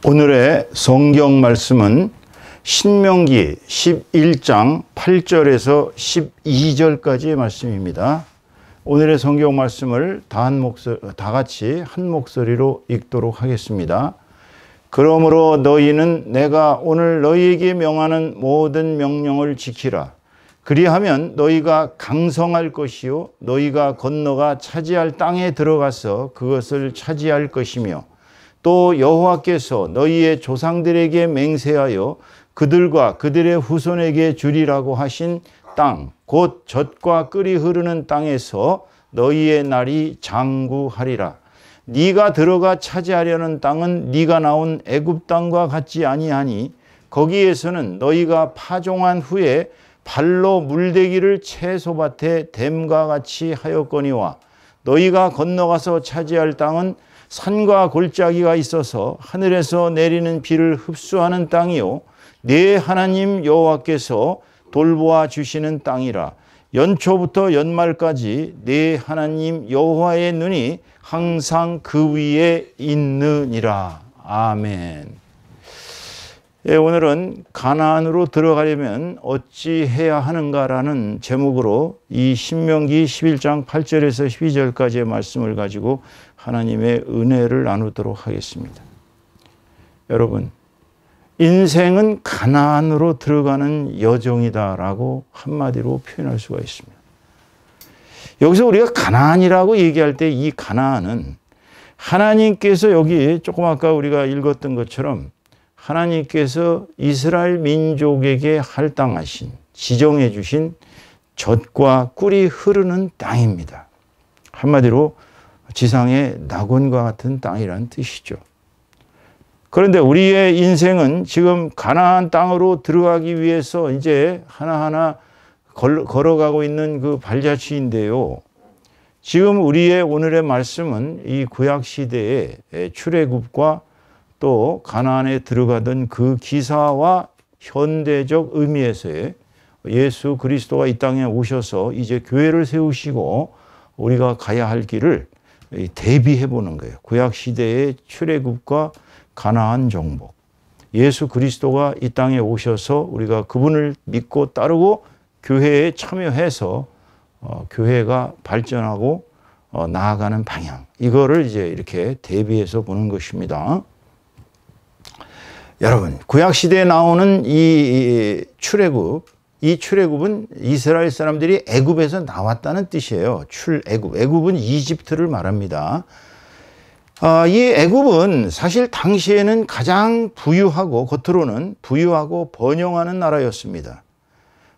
오늘의 성경 말씀은 신명기 11장 8절에서 12절까지의 말씀입니다. 오늘의 성경 말씀을 다 같이 한 목소리로 읽도록 하겠습니다. 그러므로 너희는 내가 오늘 너희에게 명하는 모든 명령을 지키라. 그리하면 너희가 강성할 것이요 너희가 건너가 차지할 땅에 들어가서 그것을 차지할 것이며 또 여호와께서 너희의 조상들에게 맹세하여 그들과 그들의 후손에게 주리라고 하신 땅, 곧 젖과 끓이 흐르는 땅에서 너희의 날이 장구하리라. 네가 들어가 차지하려는 땅은 네가 나온 애굽 땅과 같지 아니하니 거기에서는 너희가 파종한 후에 발로 물대기를 채소밭에 댐과 같이 하였거니와 너희가 건너가서 차지할 땅은 산과 골짜기가 있어서 하늘에서 내리는 비를 흡수하는 땅이요 네 하나님 여호와께서 돌보아 주시는 땅이라. 연초부터 연말까지 네 하나님 여호와의 눈이 항상 그 위에 있느니라. 아멘. 예, 오늘은 가나안으로 들어가려면 어찌 해야 하는가라는 제목으로 이 신명기 11장 8절에서 12절까지의 말씀을 가지고 하나님의 은혜를 나누도록 하겠습니다. 여러분, 인생은 가나안으로 들어가는 여정이다라고 한마디로 표현할 수가 있습니다. 여기서 우리가 가나안이라고 얘기할 때 이 가나안은 하나님께서 여기 조금 아까 우리가 읽었던 것처럼 하나님께서 이스라엘 민족에게 할당하신, 지정해 주신 젖과 꿀이 흐르는 땅입니다. 한마디로 지상의 낙원과 같은 땅이라는 뜻이죠. 그런데 우리의 인생은 지금 가나안 땅으로 들어가기 위해서 이제 하나하나 걸어가고 있는 그 발자취인데요. 지금 우리의 오늘의 말씀은 이 구약시대의 출애굽과 또 가나안에 들어가던 그 기사와 현대적 의미에서의 예수 그리스도가 이 땅에 오셔서 이제 교회를 세우시고 우리가 가야 할 길을 대비해 보는 거예요. 구약시대의 출애굽과 가나안 정복. 예수 그리스도가 이 땅에 오셔서 우리가 그분을 믿고 따르고 교회에 참여해서 교회가 발전하고 나아가는 방향. 이거를 이제 이렇게 대비해서 보는 것입니다. 여러분, 구약시대에 나오는 이 출애굽, 이 출애굽은 이스라엘 사람들이 애굽에서 나왔다는 뜻이에요. 출애굽. 애굽은 이집트를 말합니다. 이 애굽은 사실 당시에는 가장 부유하고 겉으로는 부유하고 번영하는 나라였습니다.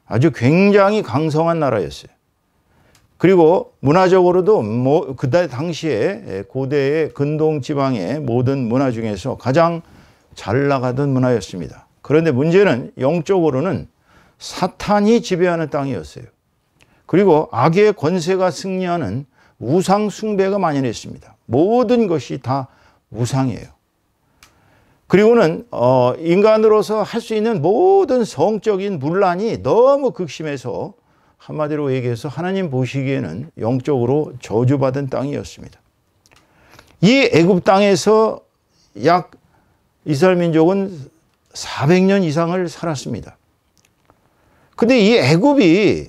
아주 굉장히 강성한 나라였어요. 그리고 문화적으로도 그때 당시에 고대의 근동 지방의 모든 문화 중에서 가장 잘 나가던 문화였습니다. 그런데 문제는 영적으로는 사탄이 지배하는 땅이었어요. 그리고 악의 권세가 승리하는 우상 숭배가 만연했습니다. 모든 것이 다 우상이에요. 그리고는 인간으로서 할 수 있는 모든 성적인 문란이 너무 극심해서 한마디로 얘기해서 하나님 보시기에는 영적으로 저주받은 땅이었습니다. 이 애굽 땅에서 약 이스라엘 민족은 400년 이상을 살았습니다. 근데 이 애굽이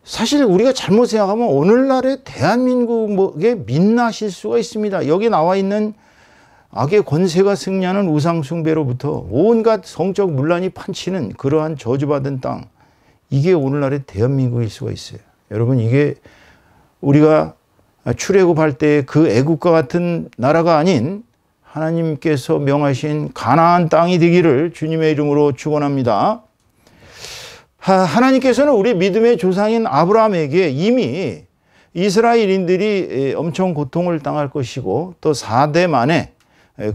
사실 우리가 잘못 생각하면 오늘날의 대한민국에 민낯일 수가 있습니다. 여기 나와 있는 악의 권세가 승리하는 우상 숭배로부터 온갖 성적 문란이 판치는 그러한 저주받은 땅. 이게 오늘날의 대한민국일 수가 있어요. 여러분, 이게 우리가 출애굽할 때 그 애굽과 같은 나라가 아닌 하나님께서 명하신 가나안 땅이 되기를 주님의 이름으로 축원합니다. 하나님께서는 우리 믿음의 조상인 아브라함에게 이미 이스라엘인들이 엄청 고통을 당할 것이고 또 4대 만에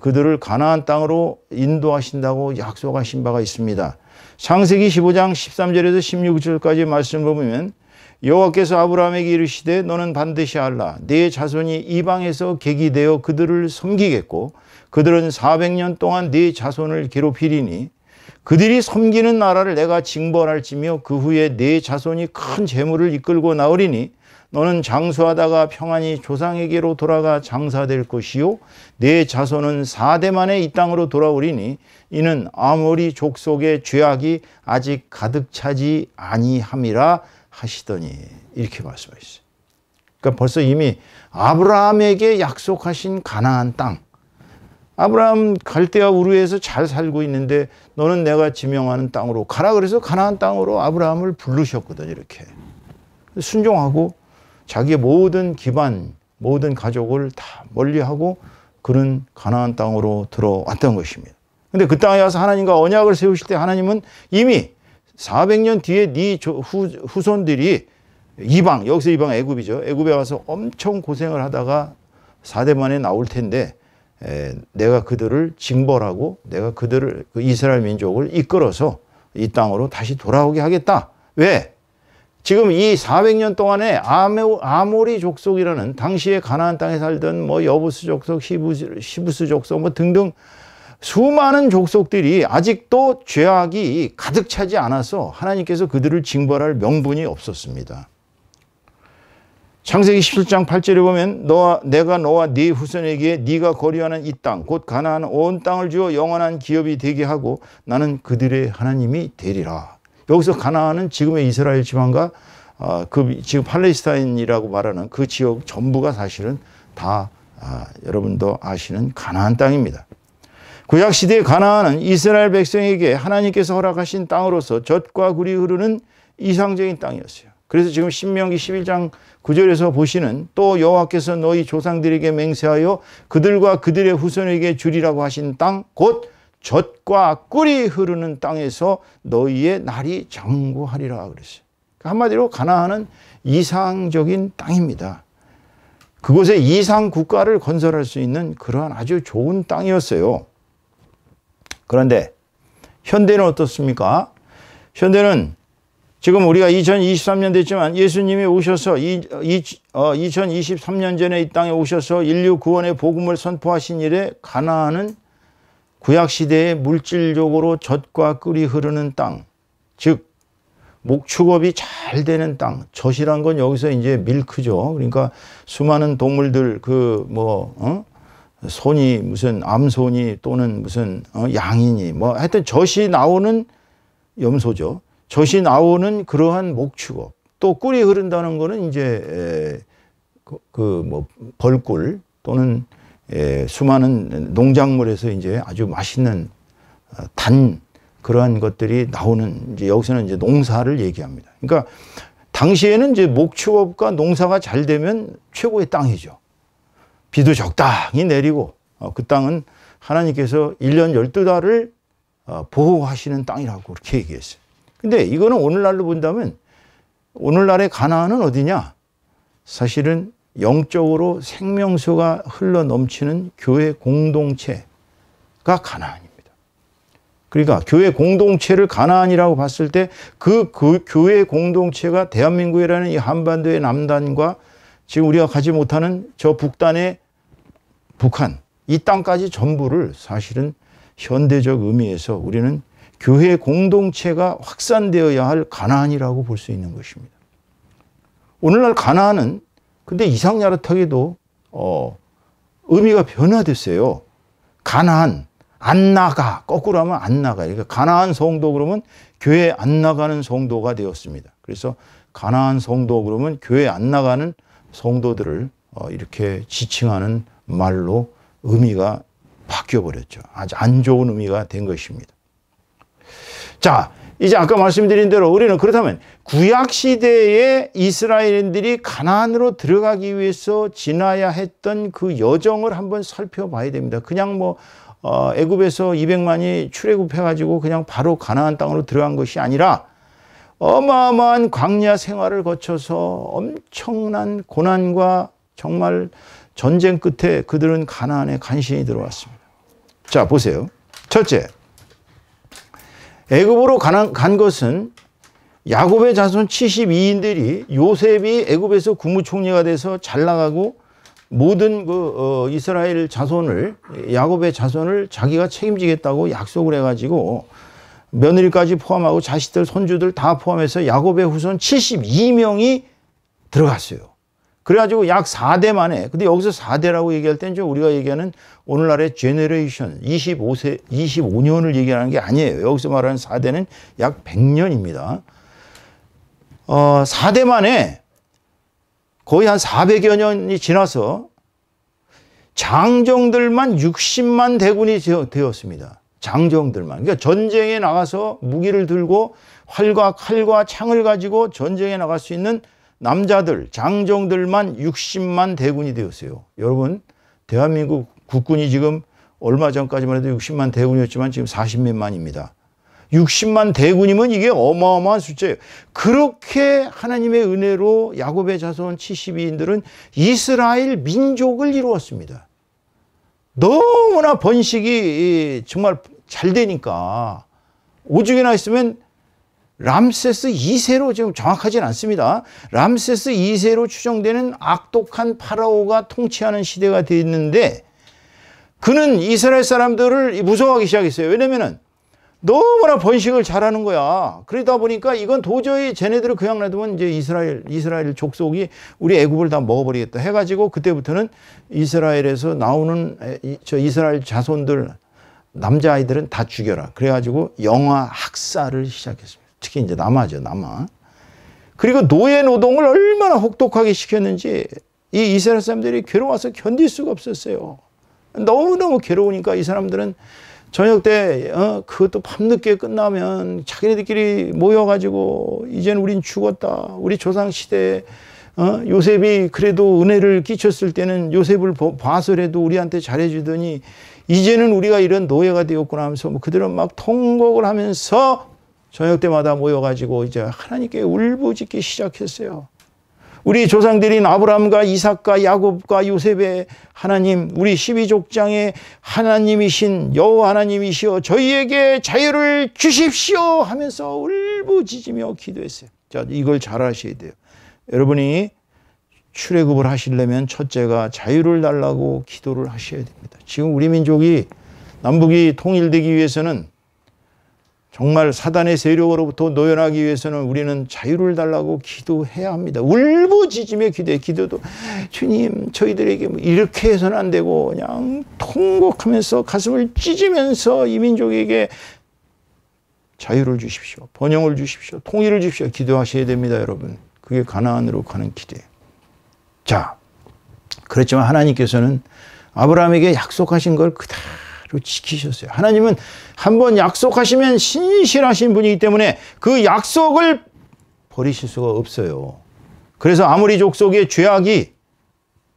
그들을 가나안 땅으로 인도하신다고 약속하신 바가 있습니다. 창세기 15장 13절에서 16절까지 말씀을 보면 여호와께서 아브라함에게 이르시되 너는 반드시 알라. 네 자손이 이방에서 객이되어 그들을 섬기겠고 그들은 400년 동안 네 자손을 괴롭히리니 그들이 섬기는 나라를 내가 징벌할지며 그 후에 네 자손이 큰 재물을 이끌고 나오리니 너는 장수하다가 평안히 조상에게로 돌아가 장사될 것이요 내 자손은 4대 만에 이 땅으로 돌아오리니 이는 아모리 족속의 죄악이 아직 가득 차지 아니함이라 하시더니 이렇게 말씀하셨어요. 그러니까 벌써 이미 아브라함에게 약속하신 가나안 땅, 아브라함 갈대아 우르에서 잘 살고 있는데 너는 내가 지명하는 땅으로 가라 그래서 가나안 땅으로 아브라함을 부르셨거든. 이렇게 순종하고 자기의 모든 기반, 모든 가족을 다 멀리하고 그는 가나안 땅으로 들어왔던 것입니다. 근데 그 땅에 와서 하나님과 언약을 세우실 때 하나님은 이미 400년 뒤에 네 후손들이 이방, 여기서 이방 애굽이죠. 애굽에 와서 엄청 고생을 하다가 4대 만에 나올 텐데 내가 그들을 징벌하고 내가 그들을 그 이스라엘 민족을 이끌어서 이 땅으로 다시 돌아오게 하겠다. 왜? 지금 이 400년 동안에 아모리 족속이라는 당시에 가나안 땅에 살던 뭐 여부스 족속, 시부스 족속 뭐 등등 수많은 족속들이 아직도 죄악이 가득 차지 않아서 하나님께서 그들을 징벌할 명분이 없었습니다. 창세기 17장 8절에 보면 내가 너와 네 후손에게 네가 거류하는 이 땅 곧 가나안 온 땅을 주어 영원한 기업이 되게 하고 나는 그들의 하나님이 되리라. 여기서 가나안은 지금의 이스라엘 지방과 그 지금 팔레스타인이라고 말하는 그 지역 전부가 사실은 다 여러분도 아시는 가나안 땅입니다. 구약시대의 가나안은 이스라엘 백성에게 하나님께서 허락하신 땅으로서 젖과 꿀이 흐르는 이상적인 땅이었어요. 그래서 지금 신명기 11장 9절에서 보시는 또 여호와께서 너희 조상들에게 맹세하여 그들과 그들의 후손에게 주리라고 하신 땅 곧 젖과 꿀이 흐르는 땅에서 너희의 날이 장구하리라 그랬어요. 한마디로 가나안은 이상적인 땅입니다. 그곳에 이상 국가를 건설할 수 있는 그러한 아주 좋은 땅이었어요. 그런데 현대는 어떻습니까? 현대는 지금 우리가 2023년 됐지만 예수님이 오셔서 2023년 전에 이 땅에 오셔서 인류 구원의 복음을 선포하신 이래 가나안은 구약시대에 물질적으로 젖과 꿀이 흐르는 땅, 즉 목축업이 잘 되는 땅, 젖이란 건 여기서 이제 밀크죠. 그러니까 수많은 동물들 소니 무슨 암소니 또는 무슨 양이니 뭐 하여튼 젖이 나오는 염소죠. 젖이 나오는 그러한 목축업. 또 꿀이 흐른다는 거는 이제 벌꿀 또는 수많은 농작물에서 이제 아주 맛있는 단 그러한 것들이 나오는 이제 여기서는 이제 농사를 얘기합니다. 그러니까 당시에는 이제 목축업과 농사가 잘 되면 최고의 땅이죠. 비도 적당히 내리고 그 땅은 하나님께서 1년 12달을 보호하시는 땅이라고 그렇게 얘기했어요. 근데 이거는 오늘날로 본다면 오늘날의 가나안은 어디냐? 사실은 영적으로 생명수가 흘러 넘치는 교회 공동체가 가나안입니다. 그러니까 교회 공동체를 가나안이라고 봤을 때 그 교회 공동체가 대한민국이라는 이 한반도의 남단과 지금 우리가 가지 못하는 저 북단의 북한 이 땅까지 전부를 사실은 현대적 의미에서 우리는 교회 공동체가 확산되어야 할 가나안이라고 볼 수 있는 것입니다. 오늘날 가나안은 근데 이상야릇하게도 의미가 변화됐어요. 가나안, 안 나가, 거꾸로 하면 안 나가. 그러니까 가나안 성도 그러면 교회 안 나가는 성도가 되었습니다. 그래서 가나안 성도 그러면 교회 안 나가는 성도들을 이렇게 지칭하는 말로 의미가 바뀌어버렸죠. 아주 안 좋은 의미가 된 것입니다. 자, 이제 아까 말씀드린 대로 우리는 그렇다면 구약시대에 이스라엘인들이 가나안으로 들어가기 위해서 지나야 했던 그 여정을 한번 살펴봐야 됩니다. 그냥 애굽에서 200만이 출애굽해가지고 그냥 바로 가나안 땅으로 들어간 것이 아니라 어마어마한 광야 생활을 거쳐서 엄청난 고난과 정말 전쟁 끝에 그들은 가나안에 간신히 들어왔습니다. 자, 보세요. 첫째, 애굽으로 간 것은 야곱의 자손 72인들이 요셉이 애굽에서 국무총리가 돼서 잘 나가고 모든 이스라엘 자손을 야곱의 자손을 자기가 책임지겠다고 약속을 해가지고 며느리까지 포함하고 자식들 손주들 다 포함해서 야곱의 후손 72명이 들어갔어요. 그래가지고 약 4대 만에, 근데 여기서 4대라고 얘기할 때는 좀 우리가 얘기하는 오늘날의 제너레이션 25년을 얘기하는 게 아니에요. 여기서 말하는 4대는 약 100년입니다. 4대 만에 거의 한 400여 년이 지나서 장정들만 60만 대군이 되었습니다. 장정들만. 그러니까 전쟁에 나가서 무기를 들고 활과 칼과 창을 가지고 전쟁에 나갈 수 있는 남자들, 장정들만 60만 대군이 되었어요. 여러분, 대한민국 국군이 지금 얼마 전까지만 해도 60만 대군이었지만 지금 40몇만입니다. 60만 대군이면 이게 어마어마한 숫자예요. 그렇게 하나님의 은혜로 야곱의 자손 72인들은 이스라엘 민족을 이루었습니다. 너무나 번식이 정말 잘 되니까 오죽이나 있으면 람세스 2세로 지금 정확하진 않습니다. 람세스 2세로 추정되는 악독한 파라오가 통치하는 시대가 됐는데 그는 이스라엘 사람들을 무서워하기 시작했어요. 왜냐면은 너무나 번식을 잘하는 거야. 그러다 보니까 이건 도저히 쟤네들을 그냥 놔두면 이제 이스라엘 족속이 우리 애굽을 다 먹어버리겠다 해가지고 그때부터는 이스라엘에서 나오는 이스라엘 자손들 남자아이들은 다 죽여라. 그래가지고 영아 학살을 시작했습니다. 특히 이제 남아죠, 남아. 그리고 노예 노동을 얼마나 혹독하게 시켰는지 이 이스라엘 사람들이 괴로워서 견딜 수가 없었어요. 너무너무 괴로우니까 이 사람들은 저녁 때 그것도 밤늦게 끝나면 자기네들끼리 모여가지고 이제는 우린 죽었다. 우리 조상시대에 요셉이 그래도 은혜를 끼쳤을 때는 요셉을 봐서라도 우리한테 잘해주더니 이제는 우리가 이런 노예가 되었구나 하면서 그들은 막 통곡을 하면서 저녁 때마다 모여가지고 이제 하나님께 울부짖기 시작했어요. 우리 조상들인 아브라함과 이삭과 야곱과 요셉의 하나님, 우리 12족장의 하나님이신 여호와 하나님이시여 저희에게 자유를 주십시오 하면서 울부짖으며 기도했어요. 자, 이걸 잘 하셔야 돼요. 여러분이 출애굽을 하시려면 첫째가 자유를 달라고 기도를 하셔야 됩니다. 지금 우리 민족이 남북이 통일되기 위해서는 정말 사단의 세력으로부터 노연하기 위해서는 우리는 자유를 달라고 기도해야 합니다. 울부짖으며 기도해. 기도도 주님 저희들에게 이렇게 해서는 안 되고 그냥 통곡하면서 가슴을 찢으면서 이 민족에게 자유를 주십시오. 번영을 주십시오. 통일을 주십시오. 기도하셔야 됩니다, 여러분. 그게 가나안으로 가는 길이에요. 자, 그렇지만 하나님께서는 아브라함에게 약속하신 걸 그대로 지키셨어요. 하나님은 한번 약속하시면 신실하신 분이기 때문에 그 약속을 버리실 수가 없어요. 그래서 아모리 족속의 죄악이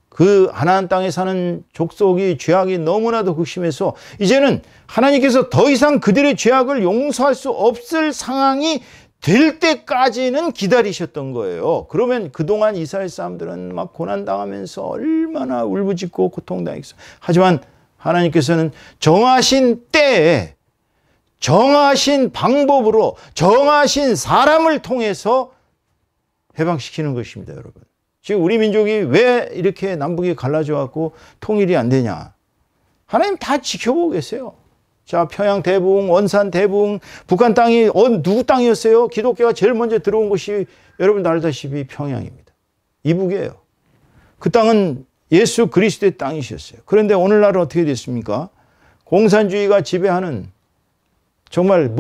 그 가나안 땅에 사는 족속이 죄악이 너무나도 극심해서 이제는 하나님께서 더 이상 그들의 죄악을 용서할 수 없을 상황이 될 때까지는 기다리셨던 거예요. 그러면 그동안 이스라엘 사람들은 막 고난당하면서 얼마나 울부짖고 고통당했어. 하지만 하나님께서는 정하신 때에 정하신 방법으로 정하신 사람을 통해서 해방시키는 것입니다, 여러분. 지금 우리 민족이 왜 이렇게 남북이 갈라져 갖고 통일이 안 되냐? 하나님 다 지켜보고 계세요. 자, 평양 대붕, 원산 대붕, 북한 땅이 누구 땅이었어요? 기독교가 제일 먼저 들어온 곳이 여러분 알다시피 평양입니다. 이북이에요. 그 땅은 예수 그리스도의 땅이셨어요. 그런데 오늘날은 어떻게 됐습니까? 공산주의가 지배하는 정말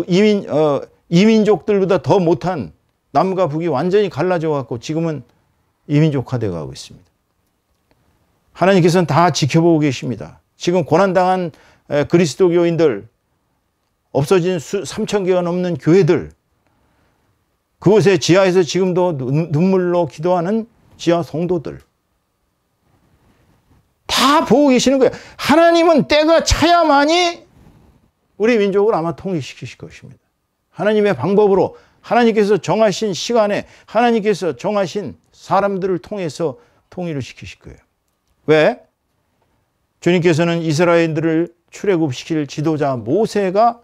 이민족들보다 더 못한 남과 북이 완전히 갈라져 갖고 지금은 이민족화되어 가고 있습니다. 하나님께서는 다 지켜보고 계십니다. 지금 고난당한 그리스도교인들, 없어진 3,000개가 넘는 교회들, 그곳에 지하에서 지금도 눈물로 기도하는 지하 성도들 다 보고 계시는 거예요. 하나님은 때가 차야만이 우리 민족을 아마 통일시키실 것입니다. 하나님의 방법으로 하나님께서 정하신 시간에 하나님께서 정하신 사람들을 통해서 통일을 시키실 거예요. 왜? 주님께서는 이스라엘들을 출애굽시킬 지도자 모세가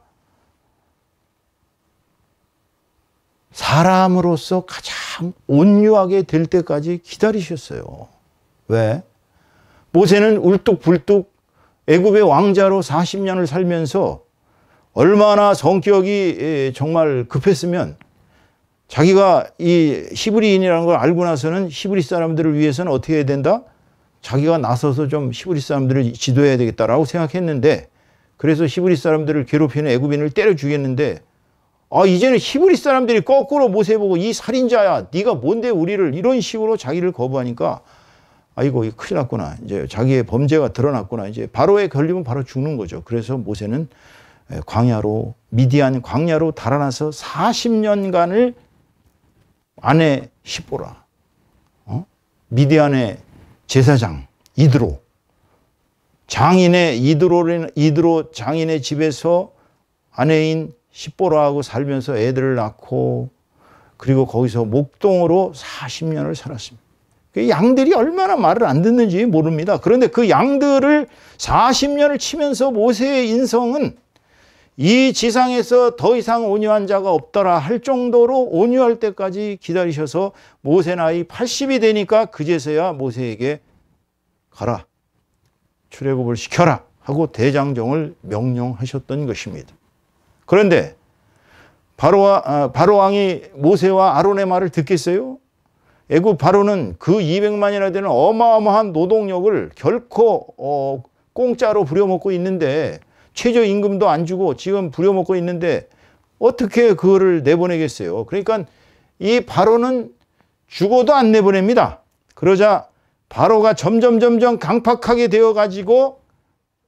사람으로서 가장 온유하게 될 때까지 기다리셨어요. 왜? 모세는 울뚝불뚝 애굽의 왕자로 40년을 살면서 얼마나 성격이 정말 급했으면 자기가 이 히브리인이라는 걸 알고 나서는 히브리 사람들을 위해서는 어떻게 해야 된다? 자기가 나서서 좀 히브리 사람들을 지도해야 되겠다라고 생각했는데, 그래서 히브리 사람들을 괴롭히는 애굽인을 때려 죽였는데, 이제는 히브리 사람들이 거꾸로 모세 보고 이 살인자야, 네가 뭔데 우리를, 이런 식으로 자기를 거부하니까 아이고 큰일 났구나, 이제 자기의 범죄가 드러났구나, 이제 바로에 걸리면 바로 죽는 거죠. 그래서 모세는 광야로, 미디안 광야로 달아나서 40년간을 아내 시보라, 미디안의 제사장 이드로, 장인의 이드로 장인의 집에서 아내인 시보라하고 살면서 애들을 낳고, 그리고 거기서 목동으로 40년을 살았습니다. 그 양들이 얼마나 말을 안 듣는지 모릅니다. 그런데 그 양들을 40년을 치면서 모세의 인성은 이 지상에서 더 이상 온유한 자가 없더라 할 정도로 온유할 때까지 기다리셔서 모세 나이 80이 되니까 그제서야 모세에게 가라, 출애굽을 시켜라 하고 대장정을 명령하셨던 것입니다. 그런데 바로 왕이 모세와 아론의 말을 듣겠어요? 애굽 바로는 그 200만이나 되는 어마어마한 노동력을 결코 공짜로 부려먹고 있는데, 최저임금도 안 주고 지금 부려먹고 있는데 어떻게 그거를 내보내겠어요? 그러니까 이 바로는 죽어도 안 내보냅니다. 그러자 바로가 점점 강팍하게 되어가지고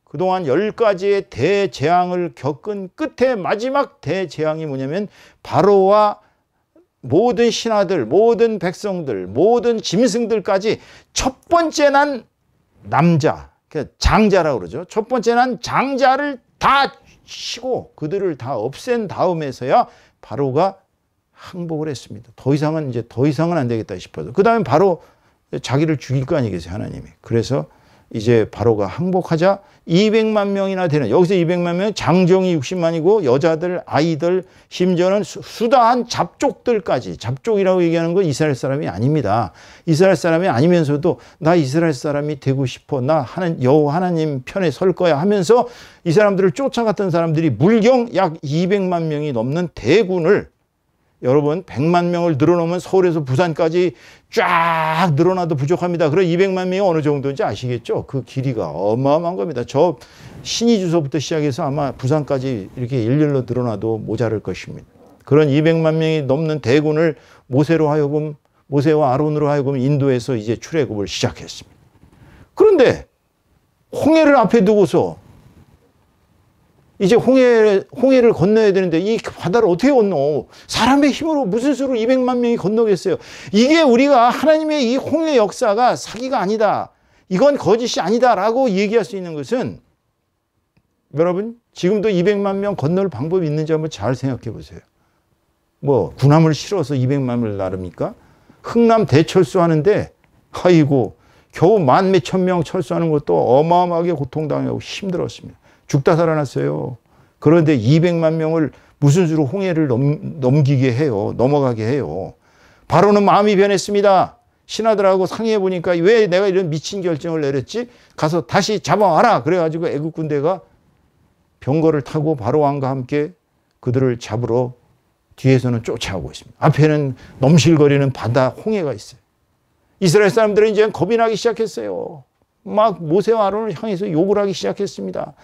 그동안 10가지의 대재앙을 겪은 끝에 마지막 대재앙이 뭐냐면, 바로와 모든 신하들, 모든 백성들, 모든 짐승들까지 첫 번째 난 남자, 장자라고 그러죠. 첫 번째 난 장자를 다 치고 그들을 다 없앤 다음에서야 바로가 항복을 했습니다. 더 이상은 안 되겠다 싶어서. 그 다음에 바로 자기를 죽일 거 아니겠어요, 하나님이. 그래서 이제 바로가 항복하자 200만 명이나 되는, 여기서 200만 명은 장정이 60만이고 여자들, 아이들, 심지어는 수다한 잡족들까지, 잡족이라고 얘기하는 건 이스라엘 사람이 아닙니다. 이스라엘 사람이 아니면서도 나 이스라엘 사람이 되고 싶어, 나 여호와 하나님 편에 설 거야 하면서 이 사람들을 쫓아갔던 사람들이 물경 약 200만 명이 넘는 대군을, 여러분 100만 명을 늘어놓으면 서울에서 부산까지 쫙 늘어나도 부족합니다. 그럼 200만 명이 어느 정도인지 아시겠죠? 그 길이가 어마어마한 겁니다. 저 신의 주소부터 시작해서 아마 부산까지 이렇게 일렬로 늘어나도 모자랄 것입니다. 그런 200만 명이 넘는 대군을 모세와 아론으로 하여금 인도해서 이제 출애굽을 시작했습니다. 그런데 홍해를 앞에 두고서 이제 홍해를 건너야 되는데 이 바다를 어떻게 건너? 사람의 힘으로 무슨 수로 200만 명이 건너겠어요? 이게 우리가 하나님의 이 홍해 역사가 사기가 아니다, 이건 거짓이 아니다라고 얘기할 수 있는 것은, 여러분 지금도 200만 명 건널 방법이 있는지 한번 잘 생각해 보세요. 뭐 군함을 실어서 200만을 나릅니까? 흥남 대철수 하는데 아이고 겨우 만 몇천 명 철수하는 것도 어마어마하게 고통당하고 힘들었습니다. 죽다 살아났어요. 그런데 200만 명을 무슨 수로 홍해를 넘기게 해요. 넘어가게 해요. 바로는 마음이 변했습니다. 신하들하고 상의해 보니까 왜 내가 이런 미친 결정을 내렸지? 가서 다시 잡아와라. 그래가지고 애국 군대가 병거를 타고 바로 왕과 함께 그들을 잡으러 뒤에서는 쫓아오고 있습니다. 앞에는 넘실거리는 바다 홍해가 있어요. 이스라엘 사람들은 이제 겁이 나기 시작했어요. 막 모세와 아론을 향해서 욕을 하기 시작했습니다.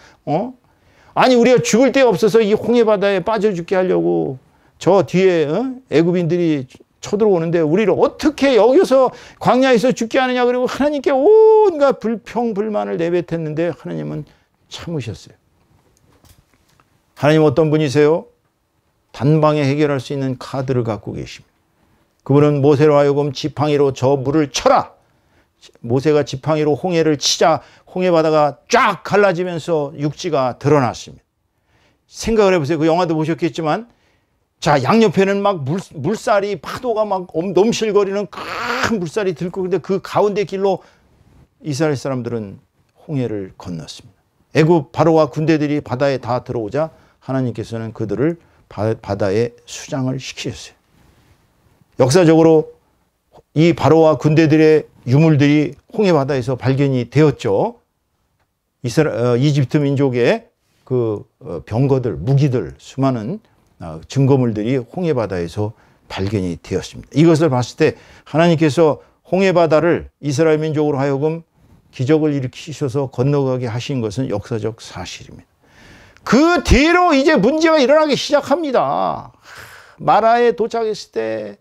아니 우리가 죽을 데가 없어서 이 홍해 바다에 빠져 죽게 하려고 저 뒤에 애굽인들이 쳐들어오는데 우리를 어떻게 여기서 광야에서 죽게 하느냐, 그리고 하나님께 온갖 불평불만을 내뱉었는데 하나님은 참으셨어요. 하나님 어떤 분이세요? 단방에 해결할 수 있는 카드를 갖고 계십니다. 그분은 모세로 하여금 지팡이로 저 물을 쳐라. 모세가 지팡이로 홍해를 치자 홍해 바다가 쫙 갈라지면서 육지가 드러났습니다. 생각을 해보세요. 그 영화도 보셨겠지만, 자 양옆에는 막 물살이, 파도가 막 넘실거리는 큰 물살이 들고, 근데 그 가운데 길로 이스라엘 사람들은 홍해를 건넜습니다. 애굽 바로와 군대들이 바다에 다 들어오자 하나님께서는 그들을 바다에 수장을 시키셨어요. 역사적으로 이 바로와 군대들의 유물들이 홍해 바다에서 발견이 되었죠. 이집트 민족의 그 병거들, 무기들, 수많은 증거물들이 홍해 바다에서 발견이 되었습니다. 이것을 봤을 때 하나님께서 홍해바다를 이스라엘 민족으로 하여금 기적을 일으키셔서 건너가게 하신 것은 역사적 사실입니다. 그 뒤로 이제 문제가 일어나기 시작합니다. 마라에 도착했을 때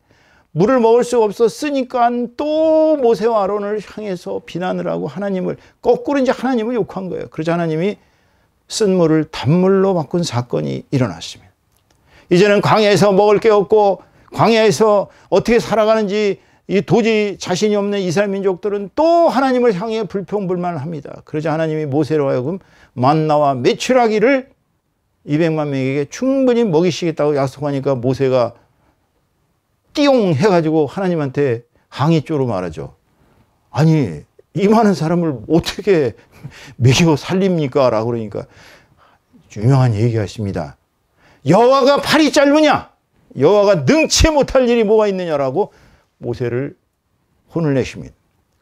물을 먹을 수가 없었으니까 또 모세와 아론을 향해서 비난을 하고 하나님을 거꾸로 이제 하나님을 욕한 거예요. 그러자 하나님이 쓴 물을 단물로 바꾼 사건이 일어났습니다. 이제는 광야에서 먹을 게 없고 광야에서 어떻게 살아가는지 도저히 자신이 없는 이스라엘 민족들은 또 하나님을 향해 불평불만을 합니다. 그러자 하나님이 모세로 하여금 만나와 메추라기를 200만 명에게 충분히 먹이시겠다고 약속하니까 모세가 띠용 해가지고 하나님한테 항의조로 말하죠. 아니 이 많은 사람을 어떻게 먹여 살립니까? 라고 그러니까 유명한 얘기하십니다. 여호와가 팔이 짧으냐? 여호와가 능치 못할 일이 뭐가 있느냐라고 모세를 혼을 내십니다.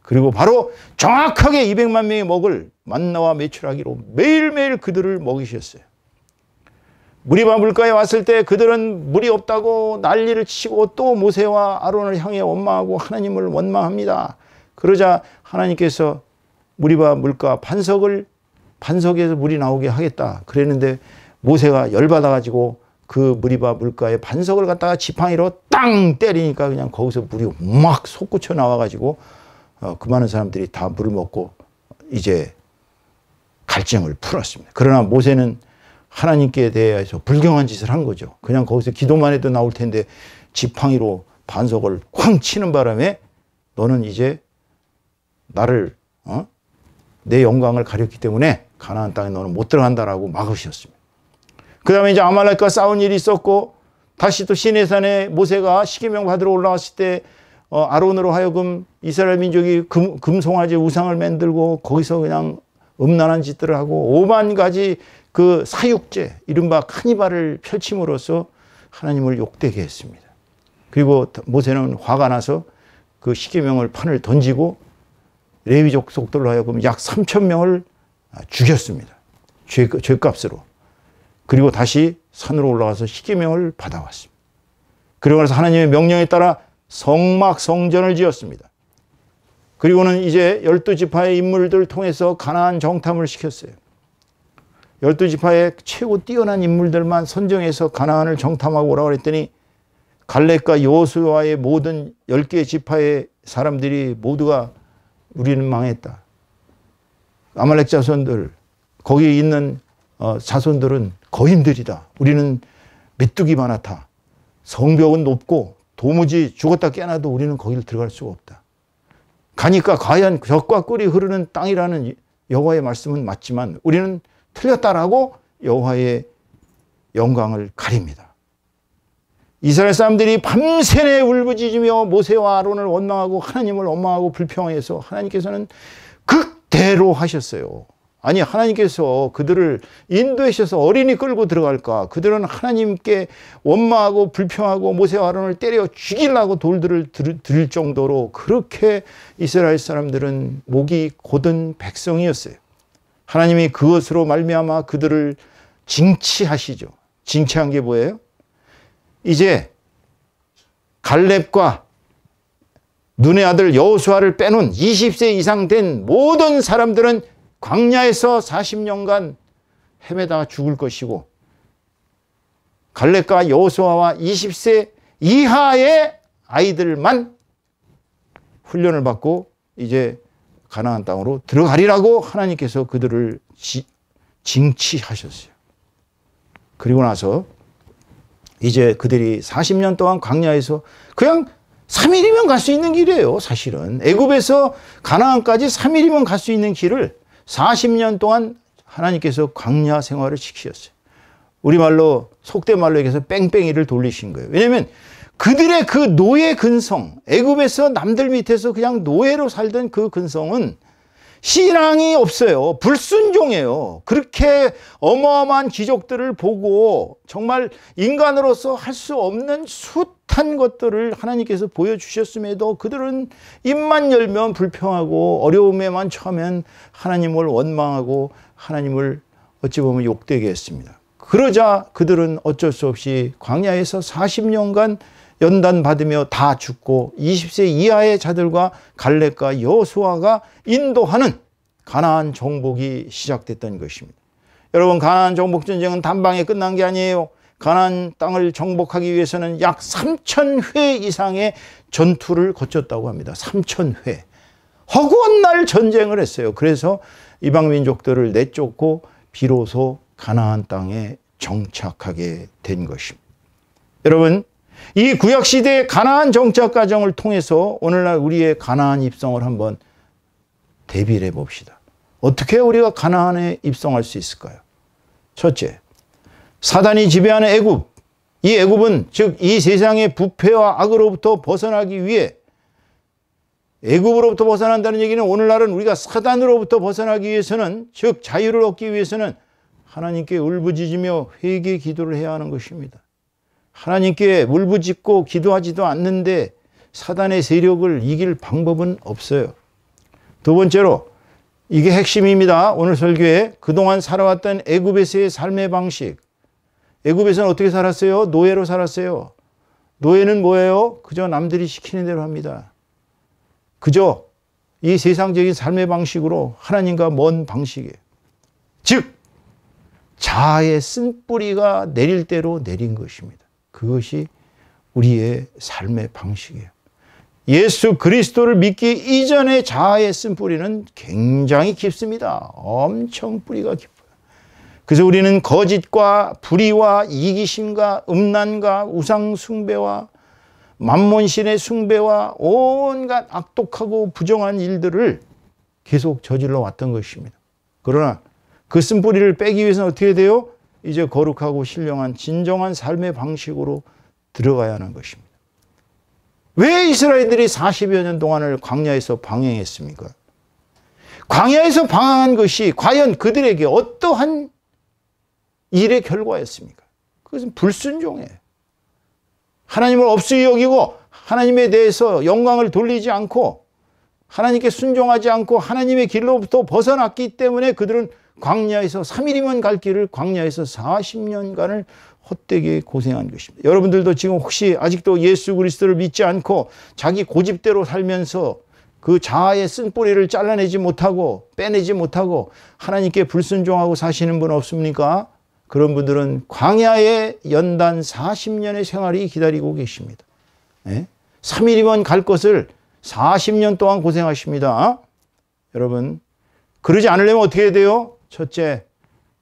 그리고 바로 정확하게 200만 명이 먹을 만나와 메추라기로 매일매일 그들을 먹이셨어요. 무리바 물가에 왔을 때 그들은 물이 없다고 난리를 치고 또 모세와 아론을 향해 원망하고 하나님을 원망합니다. 그러자 하나님께서 무리바 물가 반석에서 물이 나오게 하겠다 그랬는데 모세가 열받아가지고 그 무리바 물가에 반석을 갖다가 지팡이로 땅 때리니까 그냥 거기서 물이 막 솟구쳐 나와가지고 그 많은 사람들이 다 물을 먹고 이제 갈증을 풀었습니다. 그러나 모세는 하나님께 대해서 불경한 짓을 한 거죠. 그냥 거기서 기도만 해도 나올 텐데 지팡이로 반석을 쾅 치는 바람에 너는 이제 나를 내 영광을 가렸기 때문에 가나안 땅에 너는 못 들어간다라고 막으셨습니다. 그 다음에 이제 아말렉과 싸운 일이 있었고 다시 또 시내산에 모세가 십계명 받으러 올라왔을 때 아론으로 하여금 이스라엘 민족이 금송아지 우상을 만들고 거기서 그냥 음란한 짓들을 하고 5만 가지 그 사육제 이른바 카니발을 펼침으로써 하나님을 욕되게 했습니다. 그리고 모세는 화가 나서 그 십계명을 판을 던지고 레위족 속들로 하여금 약 3,000명을 죽였습니다. 죄값으로. 그리고 다시 산으로 올라가서 십계명을 받아왔습니다. 그리고 나서 하나님의 명령에 따라 성막성전을 지었습니다. 그리고는 이제 12지파의 인물들을 통해서 가나안 정탐을 시켰어요. 12지파의 최고 뛰어난 인물들만 선정해서 가나안을 정탐하고 오라고 그랬더니 갈렙과 여호수아의 모든 10개의 지파의 사람들이 모두가 우리는 망했다. 아말렉 자손들, 거기 있는 자손들은 거인들이다. 우리는 메뚜기 많았다. 성벽은 높고 도무지 죽었다 깨어나도 우리는 거기를 들어갈 수가 없다. 가니까 과연 젖과 꿀이 흐르는 땅이라는 여호와의 말씀은 맞지만 우리는 틀렸다라고 여호와의 영광을 가립니다. 이스라엘 사람들이 밤새내 울부짖으며 모세와 아론을 원망하고 하나님을 원망하고 불평해서 하나님께서는 극대로 하셨어요. 아니 하나님께서 그들을 인도하셔서 어린이 끌고 들어갈까? 그들은 하나님께 원망하고 불평하고 모세와 아론을 때려 죽이려고 돌들을 들 정도로 그렇게 이스라엘 사람들은 목이 곧은 백성이었어요. 하나님이 그것으로 말미암아 그들을 징치하시죠. 징치한 게 뭐예요? 이제 갈렙과 눈의 아들 여호수아를 빼놓은 20세 이상 된 모든 사람들은 광야에서 40년간 헤매다가 죽을 것이고 갈렙과 여호수아와 20세 이하의 아이들만 훈련을 받고 이제 가나안 땅으로 들어가리라고 하나님께서 그들을 징치하셨어요. 그리고 나서 이제 그들이 40년 동안 광야에서 그냥 3일이면 갈 수 있는 길이에요. 사실은 애굽에서 가나안까지 3일이면 갈 수 있는 길을 40년 동안 하나님께서 광야 생활을 시키셨어요. 우리말로 속된 말로 얘기해서 뺑뺑이를 돌리신 거예요. 왜냐하면 그들의 그 노예 근성, 애굽에서 남들 밑에서 그냥 노예로 살던 그 근성은 신앙이 없어요. 불순종이에요. 그렇게 어마어마한 기적들을 보고 정말 인간으로서 할 수 없는 숱한 것들을 하나님께서 보여주셨음에도 그들은 입만 열면 불평하고 어려움에만 처하면 하나님을 원망하고 하나님을 어찌 보면 욕되게 했습니다. 그러자 그들은 어쩔 수 없이 광야에서 40년간 연단 받으며 다 죽고 20세 이하의 자들과 갈렙과 여호수아가 인도하는 가나안 정복이 시작됐던 것입니다. 여러분, 가나안 정복 전쟁은 단방에 끝난 게 아니에요. 가나안 땅을 정복하기 위해서는 약 3,000회 이상의 전투를 거쳤다고 합니다. 3,000회. 허구한 날 전쟁을 했어요. 그래서 이방 민족들을 내쫓고 비로소 가나안 땅에 정착하게 된 것입니다. 여러분, 이 구약시대의 가나안 정착 과정을 통해서 오늘날 우리의 가나안 입성을 한번 대비를 해봅시다. 어떻게 우리가 가나안에 입성할 수 있을까요? 첫째, 사단이 지배하는 애굽. 이 애굽은 즉 이 세상의 부패와 악으로부터 벗어나기 위해, 애굽으로부터 벗어난다는 얘기는 오늘날은 우리가 사단으로부터 벗어나기 위해서는, 즉 자유를 얻기 위해서는 하나님께 울부짖으며 회개 기도를 해야 하는 것입니다. 하나님께 울부짖고 기도하지도 않는데 사단의 세력을 이길 방법은 없어요. 두 번째로, 이게 핵심입니다. 오늘 설교에 그동안 살아왔던 애굽에서의 삶의 방식. 애굽에서는 어떻게 살았어요? 노예로 살았어요. 노예는 뭐예요? 그저 남들이 시키는 대로 합니다. 그저 이 세상적인 삶의 방식으로 하나님과 먼 방식이에요. 즉 자아의 쓴뿌리가 내릴 대로 내린 것입니다. 그것이 우리의 삶의 방식이에요. 예수 그리스도를 믿기 이전의 자아의 쓴뿌리는 굉장히 깊습니다. 엄청 뿌리가 깊어요. 그래서 우리는 거짓과 불의와 이기심과 음란과 우상 숭배와 만몬신의 숭배와 온갖 악독하고 부정한 일들을 계속 저질러 왔던 것입니다. 그러나 그 쓴뿌리를 빼기 위해서는 어떻게 돼요? 이제 거룩하고 신령한 진정한 삶의 방식으로 들어가야 하는 것입니다. 왜 이스라엘들이 40여 년 동안을 광야에서 방행했습니까? 광야에서 방황한 것이 과연 그들에게 어떠한 일의 결과였습니까? 그것은 불순종이에요. 하나님을 없이 여기고 하나님에 대해서 영광을 돌리지 않고 하나님께 순종하지 않고 하나님의 길로부터 벗어났기 때문에 그들은 광야에서 3일이면 갈 길을 광야에서 40년간을 헛되게 고생한 것입니다. 여러분들도 지금 혹시 아직도 예수 그리스도를 믿지 않고 자기 고집대로 살면서 그 자아의 쓴뿌리를 잘라내지 못하고 빼내지 못하고 하나님께 불순종하고 사시는 분 없습니까? 그런 분들은 광야의 연단 40년의 생활이 기다리고 계십니다. 3일이면 갈 것을 40년 동안 고생하십니다. 여러분, 그러지 않으려면 어떻게 해야 돼요? 첫째,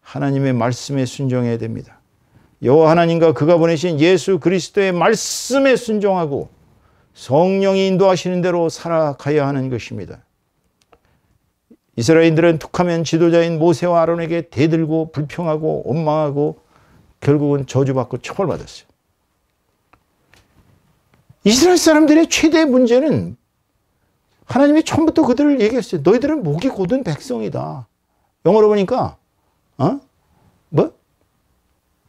하나님의 말씀에 순종해야 됩니다. 여호와 하나님과 그가 보내신 예수 그리스도의 말씀에 순종하고 성령이 인도하시는 대로 살아가야 하는 것입니다. 이스라엘인들은 툭하면 지도자인 모세와 아론에게 대들고 불평하고 원망하고 결국은 저주받고 처벌받았어요. 이스라엘 사람들의 최대 문제는 하나님이 처음부터 그들을 얘기했어요. 너희들은 목이 곧은 백성이다. 영어로 보니까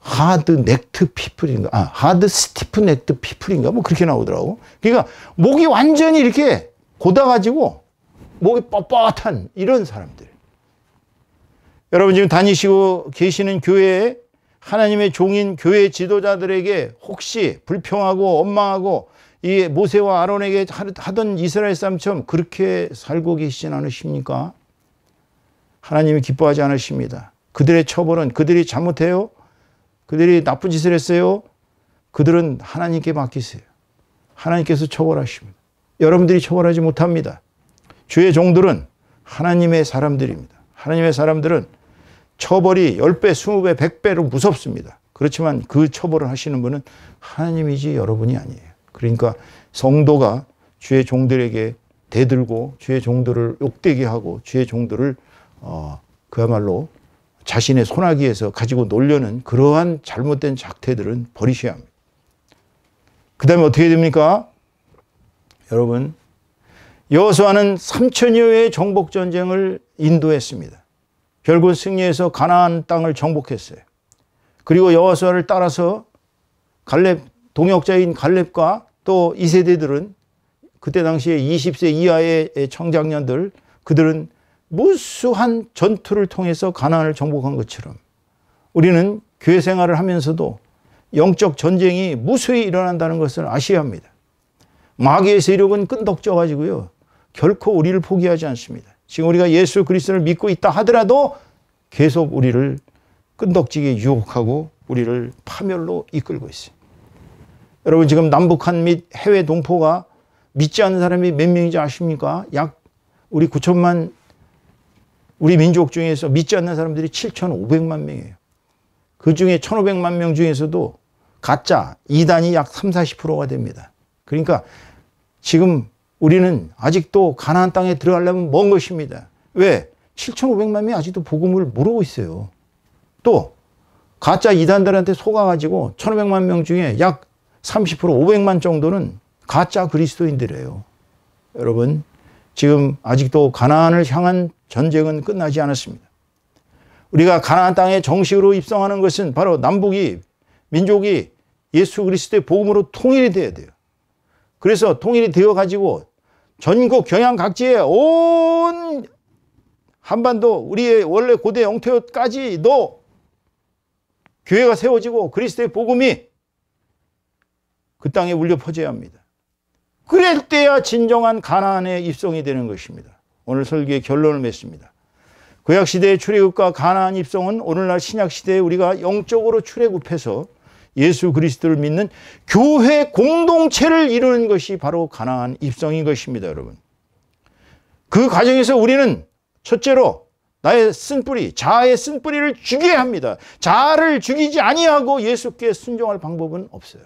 하드 넥트 피플인가, 하드 스티프 넥트 피플인가, 뭐 그렇게 나오더라고. 그러니까 목이 완전히 이렇게 곧아가지고 목이 뻣뻣한 이런 사람들. 여러분 지금 다니시고 계시는 교회에 하나님의 종인 교회 지도자들에게 혹시 불평하고 원망하고 이 모세와 아론에게 하던 이스라엘 사람처럼 그렇게 살고 계시진 않으십니까? 하나님이 기뻐하지 않으십니다. 그들의 처벌은 그들이 잘못해요? 그들이 나쁜 짓을 했어요? 그들은 하나님께 맡기세요. 하나님께서 처벌하십니다. 여러분들이 처벌하지 못합니다. 주의 종들은 하나님의 사람들입니다. 하나님의 사람들은 처벌이 10배, 20배, 100배로 무섭습니다. 그렇지만 그 처벌을 하시는 분은 하나님이지 여러분이 아니에요. 그러니까 성도가 주의 종들에게 대들고 주의 종들을 욕되게 하고 주의 종들을 그야말로 자신의 손아귀에서 가지고 놀려는 그러한 잘못된 작태들은 버리셔야 합니다. 그 다음에 어떻게 됩니까? 여러분, 여호수아는 3천여 회의 정복전쟁을 인도했습니다. 결국 승리해서 가나안 땅을 정복했어요. 그리고 여호수아를 따라서 갈렙, 동역자인 갈렙과 또 2세대들은 그때 당시에 20세 이하의 청장년들, 그들은 무수한 전투를 통해서 가나안을 정복한 것처럼 우리는 교회 생활을 하면서도 영적 전쟁이 무수히 일어난다는 것을 아셔야 합니다. 마귀의 세력은 끈덕져 가지고요, 결코 우리를 포기하지 않습니다. 지금 우리가 예수 그리스도를 믿고 있다 하더라도 계속 우리를 끈덕지게 유혹하고 우리를 파멸로 이끌고 있어요. 여러분, 지금 남북한 및 해외 동포가 믿지 않는 사람이 몇 명인지 아십니까? 약 우리 9천만 우리 민족 중에서 믿지 않는 사람들이 7,500만 명이에요. 그 중에 1,500만 명 중에서도 가짜 이단이 약 30-40%가 됩니다. 그러니까 지금 우리는 아직도 가나안 땅에 들어가려면 먼 것입니다. 왜? 7,500만 명이 아직도 복음을 모르고 있어요. 또 가짜 이단들한테 속아가지고 1,500만 명 중에 약 30%, 500만 정도는 가짜 그리스도인들이에요. 여러분, 지금 아직도 가나안을 향한 전쟁은 끝나지 않았습니다. 우리가 가나안 땅에 정식으로 입성하는 것은 바로 남북이, 민족이 예수 그리스도의 복음으로 통일이 되어야 돼요. 그래서 통일이 되어가지고 전국 경양 각지에 온 한반도, 우리의 원래 고대 영토까지도 교회가 세워지고 그리스도의 복음이 그 땅에 울려 퍼져야 합니다. 그럴 때야 진정한 가나안의 입성이 되는 것입니다. 오늘 설교의 결론을 맺습니다. 구약시대의 출애굽과 가나안 입성은 오늘날 신약시대에 우리가 영적으로 출애굽해서 예수 그리스도를 믿는 교회 공동체를 이루는 것이 바로 가나안 입성인 것입니다. 여러분, 그 과정에서 우리는 첫째로 나의 쓴뿌리, 자아의 쓴뿌리를 죽여야 합니다. 자아를 죽이지 아니하고 예수께 순종할 방법은 없어요.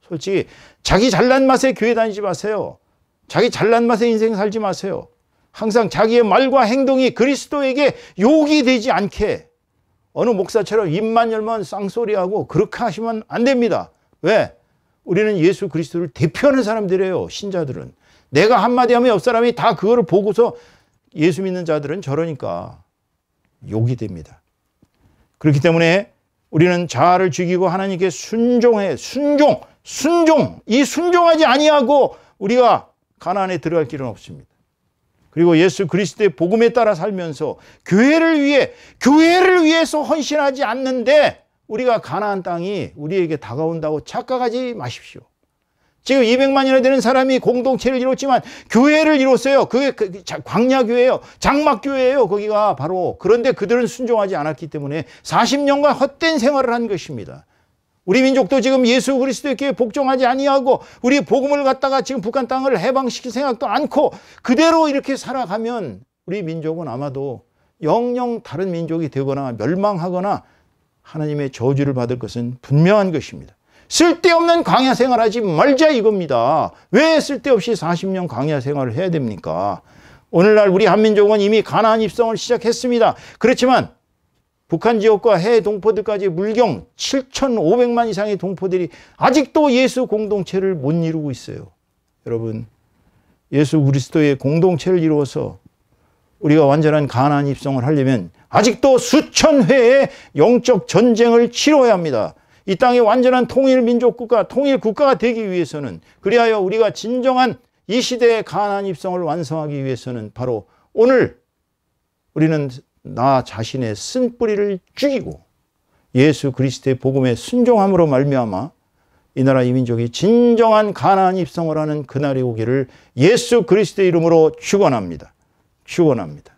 솔직히 자기 잘난 맛에 교회 다니지 마세요. 자기 잘난 맛에 인생 살지 마세요. 항상 자기의 말과 행동이 그리스도에게 욕이 되지 않게, 어느 목사처럼 입만 열면 쌍소리하고 그렇게 하시면 안 됩니다. 왜? 우리는 예수 그리스도를 대표하는 사람들이에요. 신자들은. 내가 한마디 하면 옆 사람이 다 그거를 보고서 예수 믿는 자들은 저러니까 욕이 됩니다. 그렇기 때문에 우리는 자아를 죽이고 하나님께 순종해. 순종. 이 순종하지 아니하고 우리가 가나안에 들어갈 길은 없습니다. 그리고 예수 그리스도의 복음에 따라 살면서 교회를 위해서 헌신하지 않는데 우리가 가나안 땅이 우리에게 다가온다고 착각하지 마십시오. 지금 200만이나 되는 사람이 공동체를 이뤘지만 교회를 이뤘어요. 그게 광야교회예요. 장막교회예요. 거기가 바로. 그런데 그들은 순종하지 않았기 때문에 40년간 헛된 생활을 한 것입니다. 우리 민족도 지금 예수 그리스도께 복종하지 아니하고 우리 복음을 갖다가 지금 북한 땅을 해방시킬 생각도 않고 그대로 이렇게 살아가면 우리 민족은 아마도 영영 다른 민족이 되거나 멸망하거나 하나님의 저주를 받을 것은 분명한 것입니다. 쓸데없는 광야 생활하지 말자 이겁니다. 왜 쓸데없이 40년 광야 생활을 해야 됩니까? 오늘날 우리 한민족은 이미 가나안 입성을 시작했습니다. 그렇지만 북한 지역과 해외 동포들까지 물경 7,500만 이상의 동포들이 아직도 예수 공동체를 못 이루고 있어요. 여러분, 예수 그리스도의 공동체를 이루어서 우리가 완전한 가나안 입성을 하려면 아직도 수천 회의 영적 전쟁을 치러야 합니다. 이 땅의 완전한 통일 민족국가, 통일 국가가 되기 위해서는, 그리하여 우리가 진정한 이 시대의 가나안 입성을 완성하기 위해서는 바로 오늘 우리는 나 자신의 쓴뿌리를 죽이고 예수 그리스도의 복음에 순종함으로 말미암아 이 나라 이 민족이 진정한 가나안 입성을 하는 그날이 오기를 예수 그리스도의 이름으로 축원합니다. 축원합니다.